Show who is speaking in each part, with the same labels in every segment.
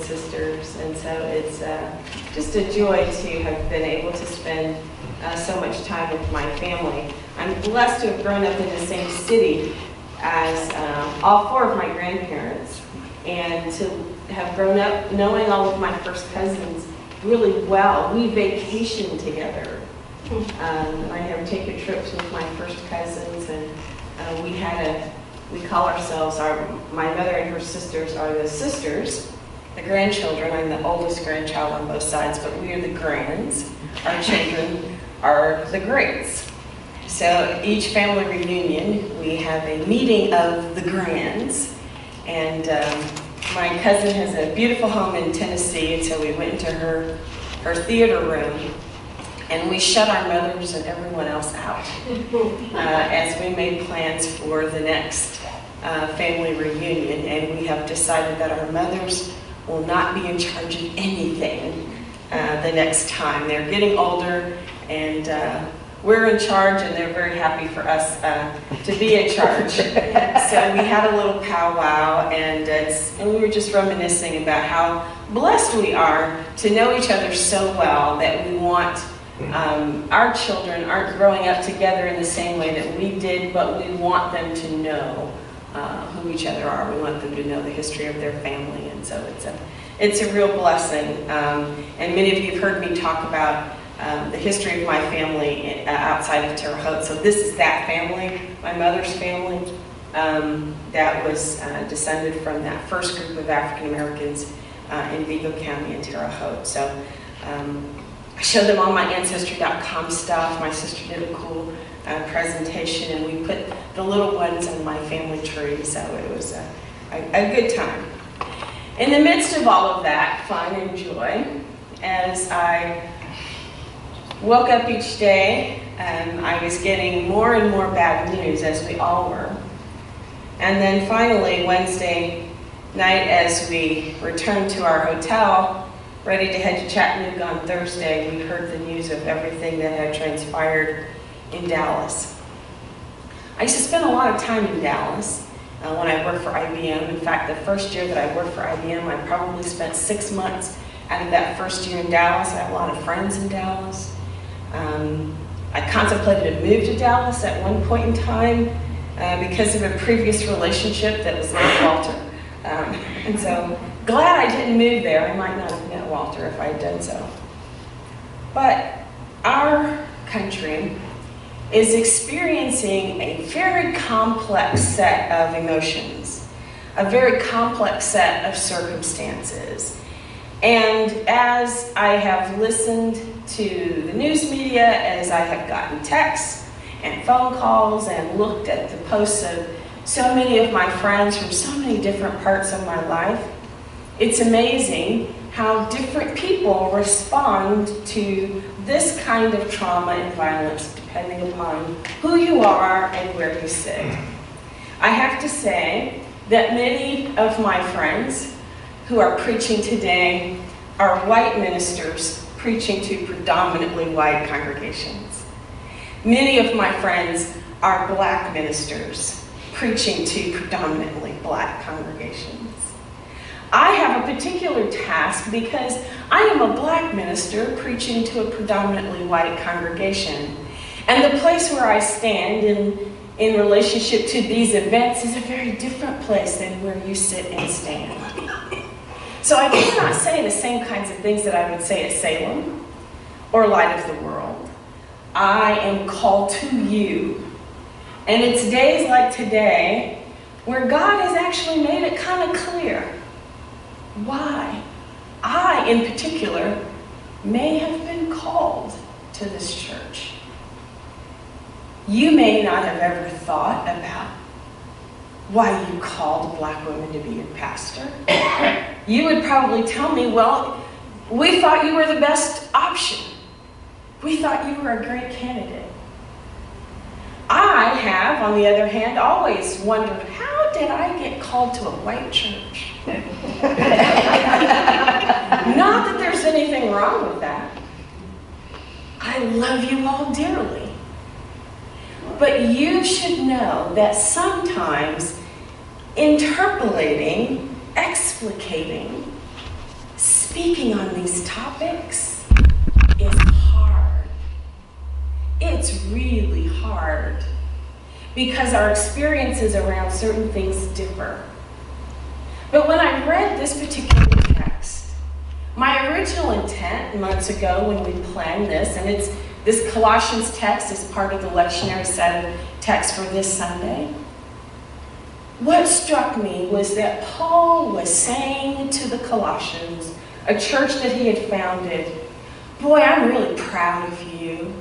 Speaker 1: sisters, and so it's just a joy to have been able to spend so much time with my family. I'm blessed to have grown up in the same city as all four of my grandparents, and to have grown up knowing all of my first cousins really well. We vacationed together. I have taken trips with my first cousins, and we call ourselves, my mother and her sisters are the sisters, the grandchildren. I'm the oldest grandchild on both sides, but we are the grands. Our children are the greats. So each family reunion, we have a meeting of the grands, and my cousin has a beautiful home in Tennessee, and so we went into her theater room, and we shut our mothers and everyone else out as we made plans for the next family reunion. And we have decided that our mothers will not be in charge of anything the next time. They're getting older, and we're in charge, and they're very happy for us to be in charge. So we had a little powwow, and we were just reminiscing about how blessed we are to know each other so well that we want our children aren't growing up together in the same way that we did, but we want them to know who each other are. We want them to know the history of their family, and so it's a real blessing. And many of you have heard me talk about the history of my family outside of Terre Haute. So this is that family, my mother's family, that was descended from that first group of African Americans in Vigo County in Terre Haute. So I showed them all my Ancestry.com stuff. My sister did a cool presentation, and we put the little ones on my family tree, so it was a good time. In the midst of all of that fun and joy, as I woke up each day, I was getting more and more bad news, as we all were. And then finally, Wednesday night, as we returned to our hotel, ready to head to Chattanooga on Thursday, we heard the news of everything that had transpired in Dallas. I used to spend a lot of time in Dallas when I worked for IBM. In fact, the first year that I worked for IBM, I probably spent 6 months out of that first year in Dallas. I have a lot of friends in Dallas. I contemplated a move to Dallas at one point in time because of a previous relationship that was like Walter. And so, glad I didn't move there. I might not have met Walter if I had done so. But our country is experiencing a very complex set of emotions, a very complex set of circumstances. And as I have listened to the news media, as I have gotten texts and phone calls and looked at the posts of so many of my friends from so many different parts of my life, it's amazing how different people respond to this kind of trauma and violence depending upon who you are and where you sit. I have to say that many of my friends who are preaching today are white ministers preaching to predominantly white congregations. Many of my friends are black ministers preaching to predominantly black congregations. I have a particular task because I am a black minister preaching to a predominantly white congregation. And the place where I stand in relationship to these events is a very different place than where you sit and stand. So I cannot say the same kinds of things that I would say at Salem or Light of the World. I am called to you. And it's days like today where God has actually made it kind of clear why I, in particular, may have been called to this church. You may not have ever thought about why you called a black woman to be your pastor. You would probably tell me, well, we thought you were the best option. We thought you were a great candidate. I have, on the other hand, always wondered, how did I get called to a white church? Not that there's anything wrong with that. I love you all dearly. But you should know that sometimes interpolating, explicating
Speaker 2: speaking on these topics is hard. It's really hard because our experiences around certain things differ. But when I read this particular text, my original intent months ago when we planned this, and this Colossians text is part of the lectionary set of texts for this Sunday, what struck me was that Paul was saying to the Colossians, a church that he had founded, boy, I'm really proud of you.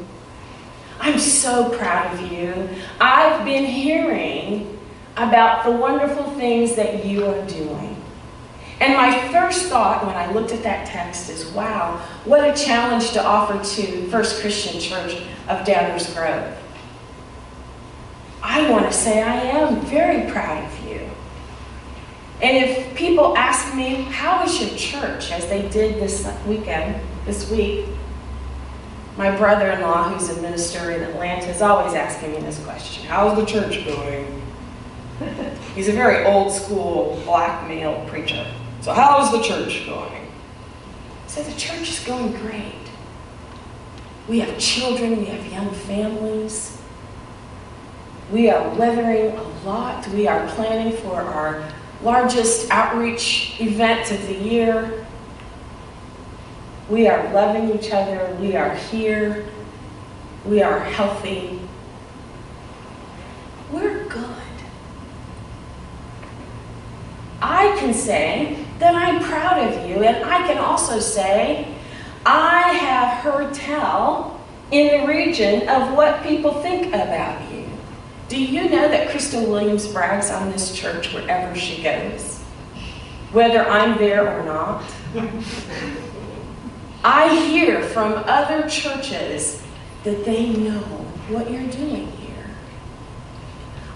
Speaker 2: I'm so proud of you. I've been hearing about the wonderful things that you are doing. And my first thought when I looked at that text is, wow, what a challenge to offer to First Christian Church of Downers Grove. I want to say I am very proud of you. And if people ask me, how is your church, as they did this week, my brother-in-law, who's a minister in Atlanta, is always asking me this question, how's the church going? He's a very old school black male preacher. So how's the church going? So the church is going great. We have children, we have young families. We are weathering a lot. We are planning for our largest outreach event of the year. We are loving each other. We are here. We are healthy. We're good. I can say that I'm proud of you, and I can also say I have heard tell in the region of what people think about you. Do you know that Crystal Williams brags on this church wherever she goes? Whether I'm there or not. I hear from other churches that they know what you're doing here.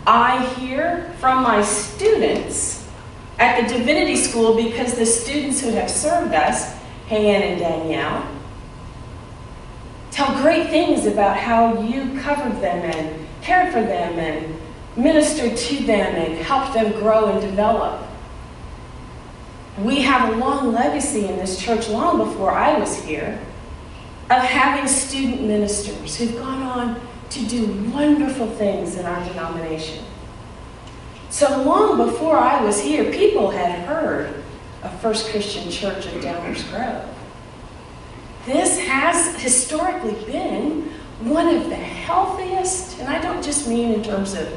Speaker 2: I hear from my students at the Divinity School, because the students who have served us, Hayan and Danielle, tell great things about how you covered them and cared for them and ministered to them and helped them grow and develop. We have a long legacy in this church, long before I was here, of having student ministers who've gone on to do wonderful things in our denomination. So long before I was here, people had heard of First Christian Church of Downers Grove. This has historically been one of the healthiest, and I don't just mean in terms of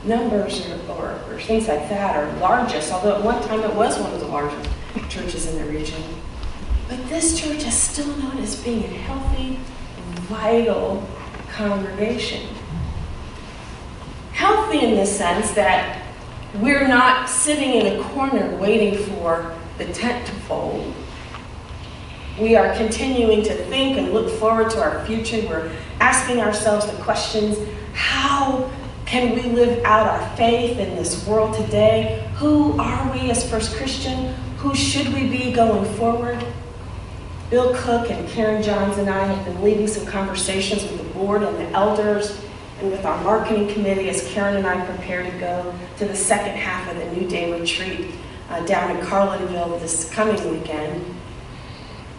Speaker 2: numbers or things like that, or largest, although at one time it was one of the largest churches in the region. But this church is still known as being a healthy, vital congregation. Healthy in the sense that we're not sitting in a corner waiting for the tent to fold. We are continuing to think and look forward to our future. We're asking ourselves the questions, how can we live out our faith in this world today? Who are we as First Christian? Who should we be going forward? Bill Cook and Karen Johns and I have been leading some conversations with the board and the elders and with our marketing committee as Karen and I prepare to go to the second half of the New Day retreat down in Carlinville this coming weekend.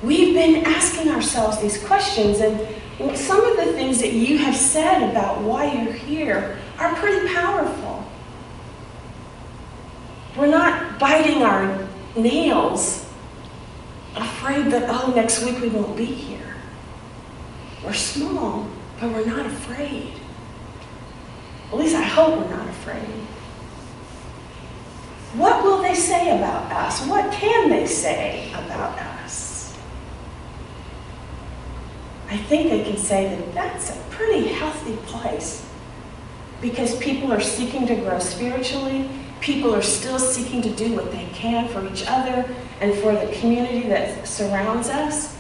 Speaker 2: We've been asking ourselves these questions, and some of the things that you have said about why you're here are pretty powerful. We're not biting our nails, afraid that, oh, next week we won't be here. We're small, but we're not afraid. At least I hope we're not afraid. What will they say about us? What can they say about us? I think they can say that that's a pretty healthy place, because people are seeking to grow spiritually. People are still seeking to do what they can for each other and for the community that surrounds us.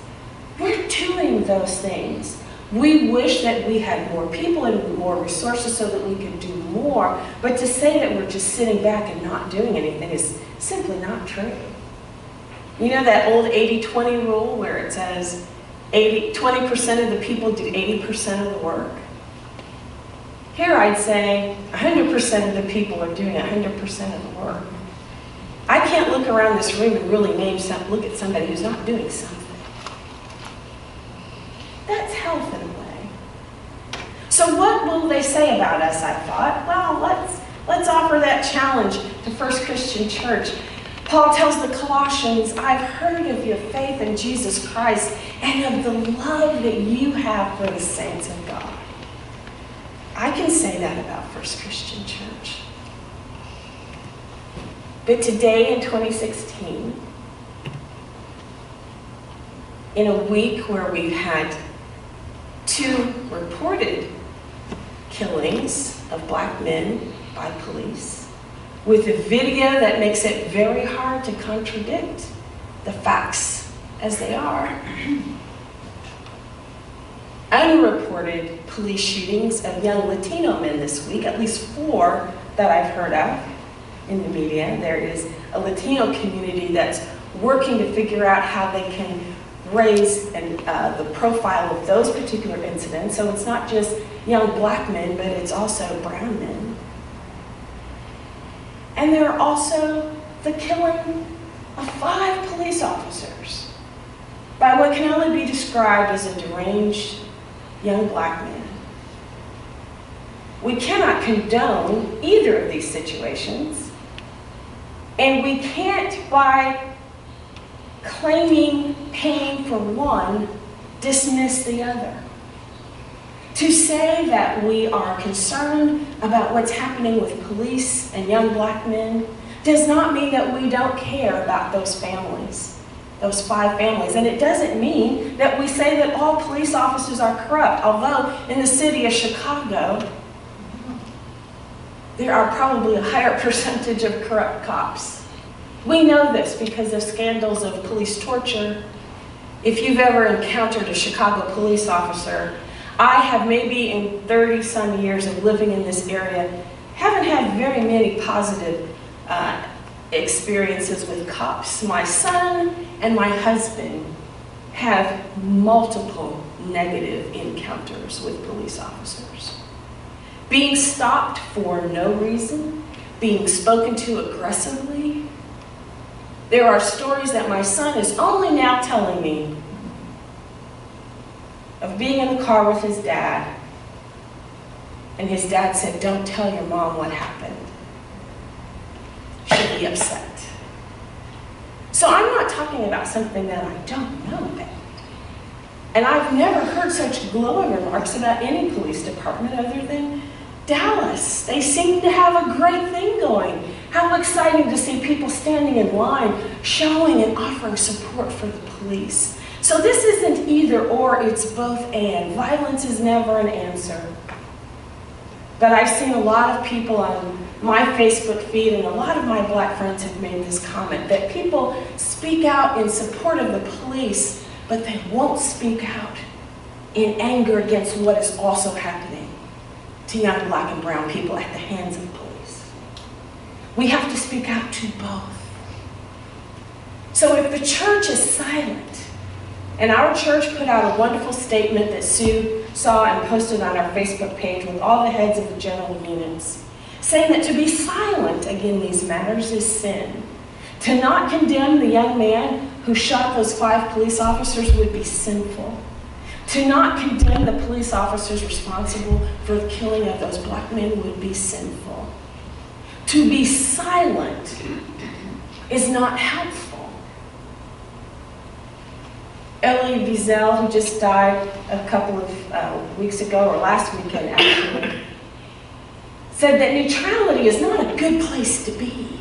Speaker 2: We're doing those things. We wish that we had more people and more resources so that we could do more, but to say that we're just sitting back and not doing anything is simply not true. You know that old 80-20 rule where it says 20% of the people do 80% of the work? Here I'd say 100% of the people are doing 100% of the work. I can't look around this room and really look at somebody who's not doing something. That's health in a way. So what will they say about us, I thought? Well, let's offer that challenge to First Christian Church. Paul tells the Colossians, I've heard of your faith in Jesus Christ and of the love that you have for the saints of God. I can say that about First Christian Church. But today in 2016, in a week where we've had 2 reported killings of black men by police, with a video that makes it very hard to contradict the facts as they are. Unreported police shootings of young Latino men this week, at least 4 that I've heard of in the media. There is a Latino community that's working to figure out how they can raise the profile of those particular incidents. So it's not just young black men, but it's also brown men. And there are also the killing of 5 police officers by what can only be described as a deranged young black man. We cannot condone either of these situations, and we can't, by claiming pain for one, dismiss the other. To say that we are concerned about what's happening with police and young black men does not mean that we don't care about those families, those 5 families. And it doesn't mean that we say that all police officers are corrupt, although in the city of Chicago, there are probably a higher percentage of corrupt cops. We know this because of scandals of police torture. If you've ever encountered a Chicago police officer, I have, maybe in 30-some years of living in this area, haven't had very many positive experiences with cops. My son and my husband have multiple negative encounters with police officers. Being stopped for no reason, being spoken to aggressively. There are stories that my son is only now telling me of being in the car with his dad, and his dad said, "Don't tell your mom what happened. She'll be upset." So I'm not talking about something that I don't know about. And I've never heard such glowing remarks about any police department other than Dallas. They seem to have a great thing going. How exciting to see people standing in line, showing and offering support for the police. So this isn't either or, it's both and. Violence is never an answer. But I've seen a lot of people on my Facebook feed, and a lot of my black friends have made this comment, that people speak out in support of the police, but they won't speak out in anger against what is also happening to young black and brown people at the hands of police. We have to speak out to both. So if the church is silent, and our church put out a wonderful statement that Sue saw and posted on our Facebook page with all the heads of the general units, saying that to be silent against these matters is sin. To not condemn the young man who shot those 5 police officers would be sinful. To not condemn the police officers responsible for the killing of those black men would be sinful. To be silent is not helpful. Elie Wiesel, who just died a couple of weeks ago, or last weekend actually, said that neutrality is not a good place to be.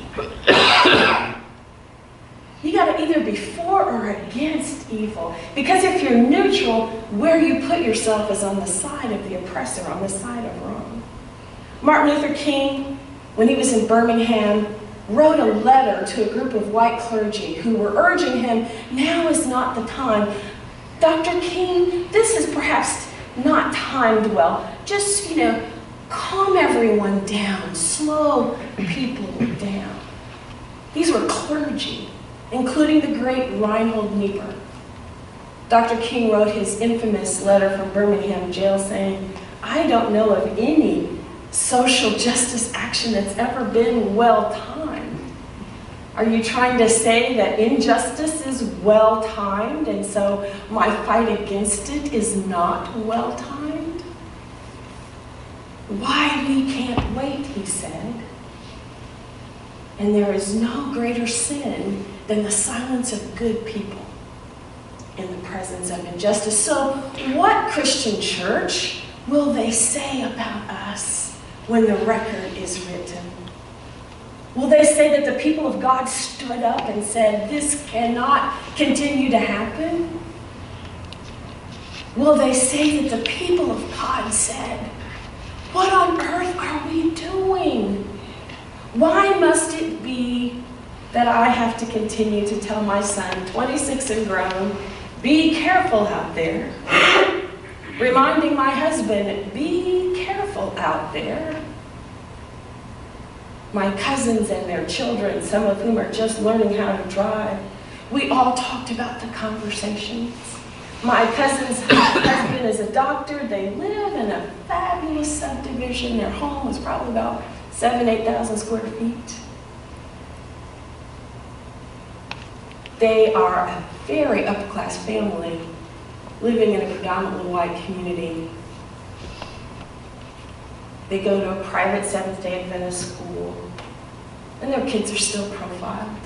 Speaker 2: You got to either be for or against evil. Because if you're neutral, where you put yourself is on the side of the oppressor, on the side of wrong. Martin Luther King, when he was in Birmingham, wrote a letter to a group of white clergy who were urging him, now is not the time. Dr. King, this is perhaps not timed well. Just, calm everyone down, slow people down. These were clergy, including the great Reinhold Niebuhr. Dr. King wrote his infamous letter from Birmingham jail saying, I don't know of any social justice action that's ever been well timed. Are you trying to say that injustice is well-timed and so my fight against it is not well-timed? Why we can't wait, he said. And there is no greater sin than the silence of good people in the presence of injustice. So what, Christian church, will they say about us when the record is written? Will they say that the people of God stood up and said, this cannot continue to happen? Will they say that the people of God said, what on earth are we doing? Why must it be that I have to continue to tell my son, 26 and grown, be careful out there? Reminding my husband, be careful out there. My cousins and their children, some of whom are just learning how to drive, we all talked about the conversations. My cousin's husband is a doctor. They live in a fabulous subdivision. Their home was probably about 8,000 square feet. They are a very upper-class family living in a predominantly white community. They go to a private Seventh-day Adventist school, and their kids are still profiled.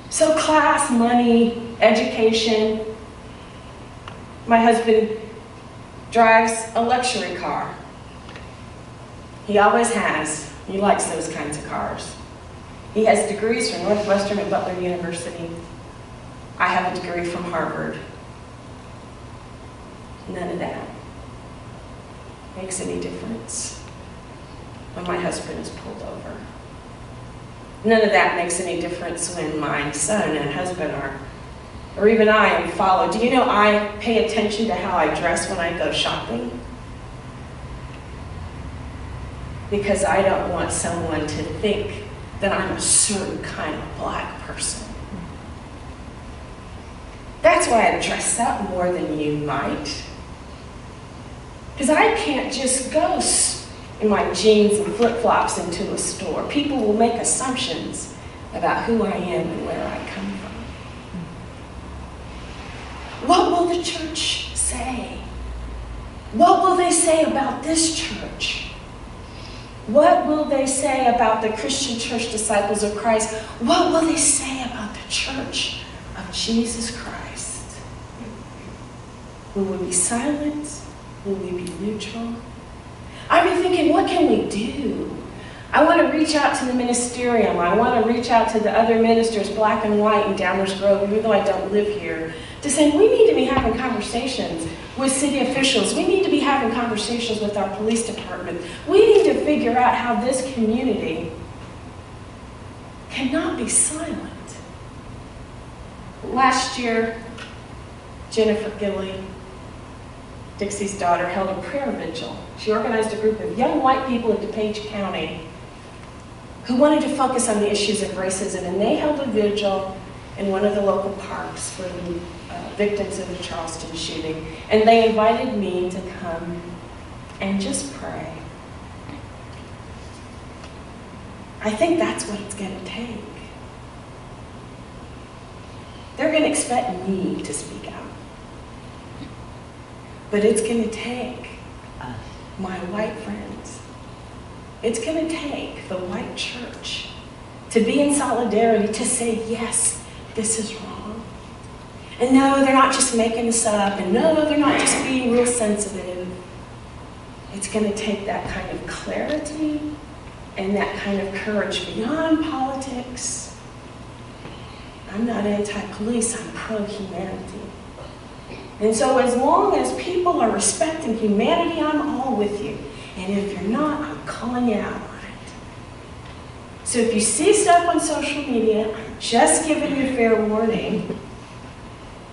Speaker 2: So class, money, education. My husband drives a luxury car. He always has. He likes those kinds of cars. He has degrees from Northwestern and Butler University. I have a degree from Harvard. None of that makes any difference when my husband is pulled over. None of that makes any difference when my son and husband are, or even I am followed. Do you know I pay attention to how I dress when I go shopping? Because I don't want someone to think that I'm a certain kind of black person. That's why I dress up more than you might. Because I can't just go in my jeans and flip-flops into a store. People will make assumptions about who I am and where I come from. What will the church say? What will they say about this church? What will they say about the Christian Church Disciples of Christ? What will they say about the Church of Jesus Christ? Will we be silent? Will we be neutral? I've been thinking, what can we do? I want to reach out to the ministerium. I want to reach out to the other ministers, black and white, in Downers Grove, even though I don't live here, to say we need to be having conversations with city officials. We need to be having conversations with our police department. We need to figure out how this community cannot be silent. Last year, Jennifer Gilley, Dixie's daughter, held a prayer vigil. She organized a group of young white people in DuPage County who wanted to focus on the issues of racism, and they held a vigil in one of the local parks for the victims of the Charleston shooting. And they invited me to come and just pray. I think that's what it's going to take. They're going to expect me to speak out. But it's going to take my white friends. It's going to take the white church to be in solidarity, to say, yes, this is wrong. And no, they're not just making this up. And no, they're not just being real sensitive. It's going to take that kind of clarity and that kind of courage beyond politics. I'm not anti-police, I'm pro-humanity. And so as long as people are respecting humanity, I'm all with you. And if you're not, I'm calling you out on it. So if you see stuff on social media, I'm just giving you fair warning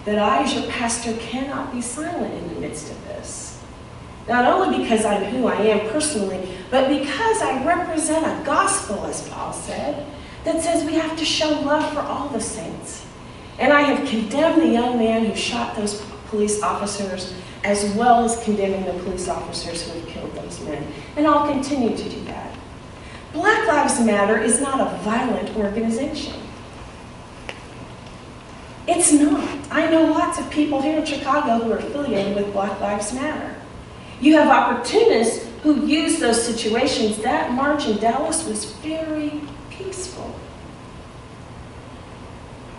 Speaker 2: that I, as your pastor, cannot be silent in the midst of this. Not only because I'm who I am personally, but because I represent a gospel, as Paul said, that says we have to show love for all the saints. And I have condemned the young man who shot those police officers, as well as condemning the police officers who have killed those men. And I'll continue to do that. Black Lives Matter is not a violent organization. It's not. I know lots of people here in Chicago who are affiliated with Black Lives Matter. You have opportunists who use those situations. That march in Dallas was very peaceful.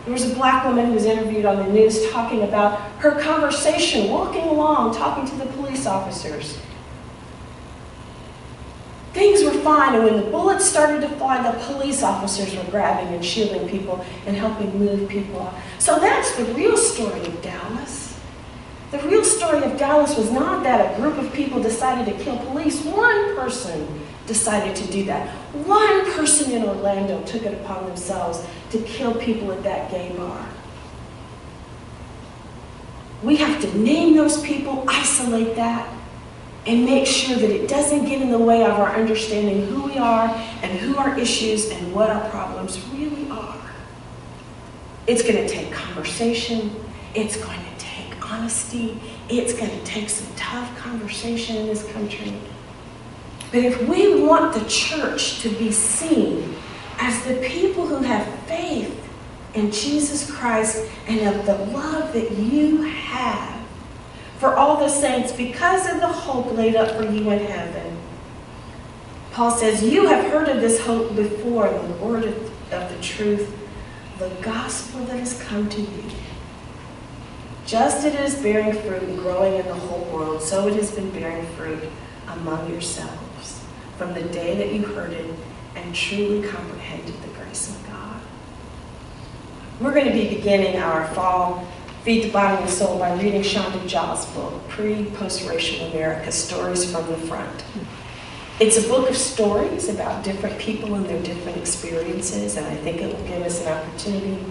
Speaker 2: There was a black woman who was interviewed on the news talking about her conversation, walking along, talking to the police officers. Things were fine, and when the bullets started to fly, the police officers were grabbing and shielding people and helping move people off. So that's the real story of Dallas. The real story of Dallas was not that a group of people decided to kill police. One person decided to do that. One person in Orlando took it upon themselves to kill people at that gay bar. We have to name those people, isolate that, and make sure that it doesn't get in the way of our understanding who we are and who our issues and what our problems really are. It's going to take conversation. It's going to take honesty. It's going to take some tough conversation in this country. But if we want the church to be seen as the people who have faith in Jesus Christ and of the love that you have for all the saints because of the hope laid up for you in heaven. Paul says, you have heard of this hope before, the word of the truth, the gospel that has come to you. Just as it is bearing fruit and growing in the whole world, so it has been bearing fruit among yourselves from the day that you heard it and truly comprehended the grace of God. We're going to be beginning our fall Feed the Body and Soul by reading Shonda Jaw's book, Pre-Post-Racial America, Stories from the Front. It's a book of stories about different people and their different experiences, and I think it will give us an opportunity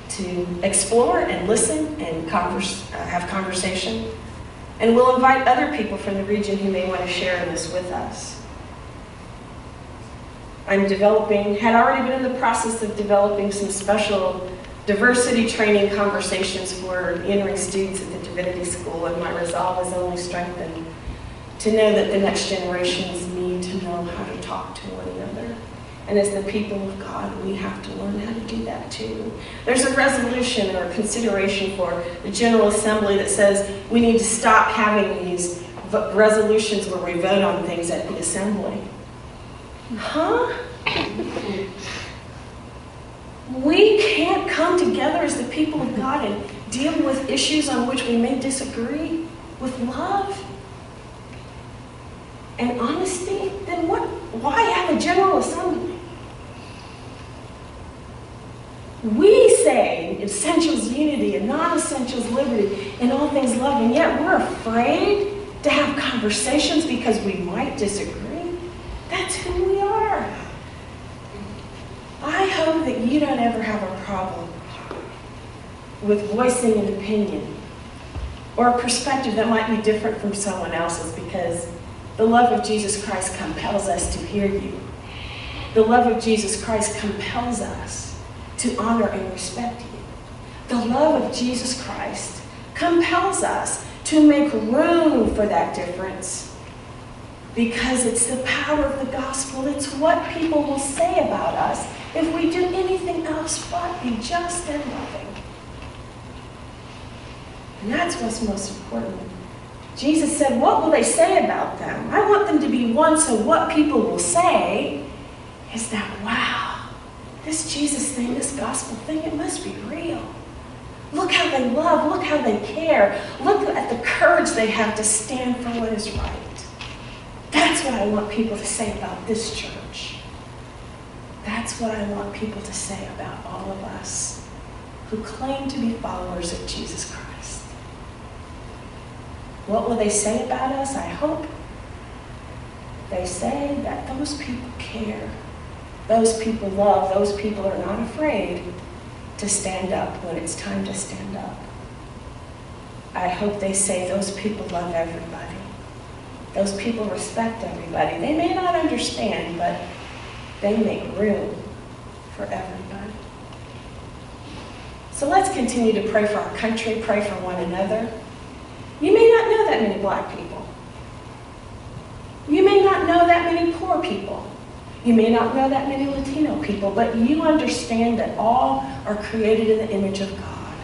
Speaker 2: to explore and listen and have conversation. And we'll invite other people from the region who may want to share this with us. I'm had already been in the process of developing some special diversity training conversations for entering students at the Divinity School, and my resolve is only strengthened to know that the next generations need to know how to talk to one another. And as the people of God, we have to learn how to do that too. There's a resolution or consideration for the General Assembly that says we need to stop having these resolutions where we vote on things at the Assembly. Huh? We can't come together as the people of God and deal with issues on which we may disagree with love and honesty? Then why have a General Assembly? We say essentials unity and non-essentials liberty and all things love, and yet we're afraid to have conversations because we might disagree. That's who we are. I hope that you don't ever have a problem with voicing an opinion or a perspective that might be different from someone else's, because the love of Jesus Christ compels us to hear you. The love of Jesus Christ compels us to honor and respect you. The love of Jesus Christ compels us to make room for that difference, because it's the power of the gospel. It's what people will say about us if we do anything else but be just and loving. And that's what's most important. Jesus said, what will they say about them? I want them to be one, so what people will say is that, wow, this Jesus thing, this gospel thing, it must be real. Look how they love, look how they care. Look at the courage they have to stand for what is right. That's what I want people to say about this church. That's what I want people to say about all of us who claim to be followers of Jesus Christ. What will they say about us? I hope they say that those people care. Those people love. Those people are not afraid to stand up when it's time to stand up. I hope they say those people love everybody. Those people respect everybody. They may not understand, but they make room for everybody. So let's continue to pray for our country, pray for one another. You may not know that many black people. You may not know that many poor people. You may not know that many Latino people, but you understand that all are created in the image of God.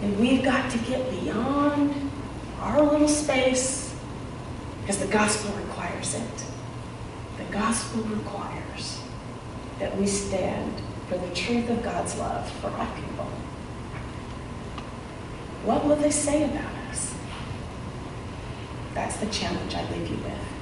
Speaker 2: And we've got to get beyond our little space because the gospel requires it. The gospel requires that we stand for the truth of God's love for all people. What will they say about us? That's the challenge I leave you with.